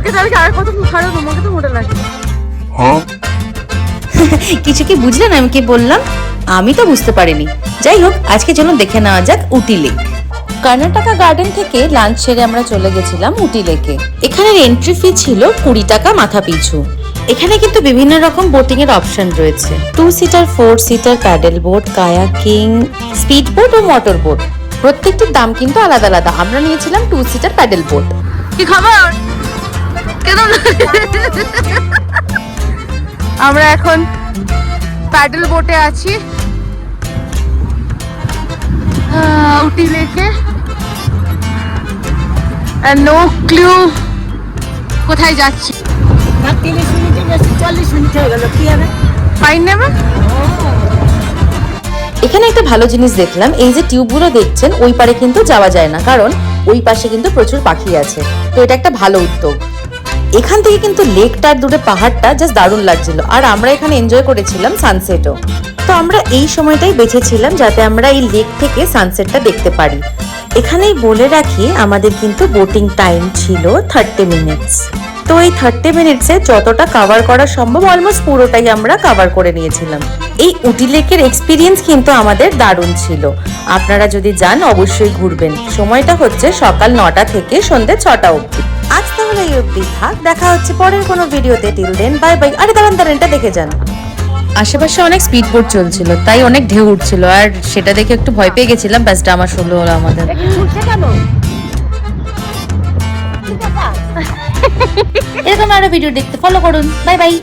আমাকে তাহলে আর কত খারাপ, তোমাকে তো মোটা লাগে। কিছু কি বুঝলেন আমি কি বললাম? আমি তো বুঝতে পারিনি। যাই হোক, আজকে চলুন দেখে নেওয়া যাক উটি লেক। কর্ণাটকা গার্ডেন থেকে লাঞ্চ সেরে আমরা চলে গেছিলাম উটি লেকে। এখানের এন্ট্রি ফি ছিল 20 টাকা মাথা পিছু। এখানে কিন্তু বিভিন্ন রকম বোটিং এর অপশন রয়েছে, 2 seater, 4 seater, paddle boat, kayaking, speed boat ও মোটর বোট। প্রত্যেকটির দাম কিন্তু আলাদা আলাদা। আমরা নিয়েছিলাম 2 সিটার প্যাডেল বোট। কি খাবার কেন? আমরা এখন প্যাডেল বোটে আছি উটি লেকে। নো ক্লু কোথায় যাচ্ছি। 30 মিনিটে বেশি 40 মিনিট হয়ে গেল, কি হবে? ফাইন নেবে। এখানে একটা ভালো জিনিস দেখলাম, এই যে টিউবগুলো দেখছেন ওই পারে কিন্তু যাওয়া যায় না, কারণ ওই পাশে কিন্তু প্রচুর পাখি আছে। তো এটা একটা ভালো উদ্যোগ। এখান থেকে কিন্তু লেকটার দূরে পাহাড়টা জাস্ট দারুণ লাগছিল। আর আমরা এখানে এনজয় করেছিলাম সানসেটও। তো আমরা এই সময়টাই বেছেছিলাম যাতে আমরা এই লেক থেকে সানসেটটা দেখতে পারি। এখানেই বলে রাখি, আমাদের কিন্তু বোটিং টাইম ছিল 30 মিনিটস। তো এই 30 মিনিটসে যতটা কভার করা সম্ভব অলমোস্ট পুরোটাই আমরা কভার করে নিয়েছিলাম। এই উটি লেকের এক্সপিরিয়েন্স কিন্তু আমাদের দারুণ ছিল। আপনারা যদি যান অবশ্যই ঘুরবেন। সময়টা হচ্ছে সকাল 9টা থেকে সন্ধ্যে 6টা অবধি। আজ তাহলে এই অবধি থাক, দেখা হচ্ছে পরের কোনো ভিডিওতে। Till then bye bye. আরে দাঁড়ান, এটা দেখে যান। আশেপাশে অনেক স্পিড বোট চলছিল, তাই অনেক ঢেউ উঠছিল, আর সেটা দেখে একটু ভয় পেয়ে গেছিলাম। ব্যাস আমার শুরু হলো আমাদের। এরকম আরো ভিডিও দেখতে ফলো করুন। Bye bye.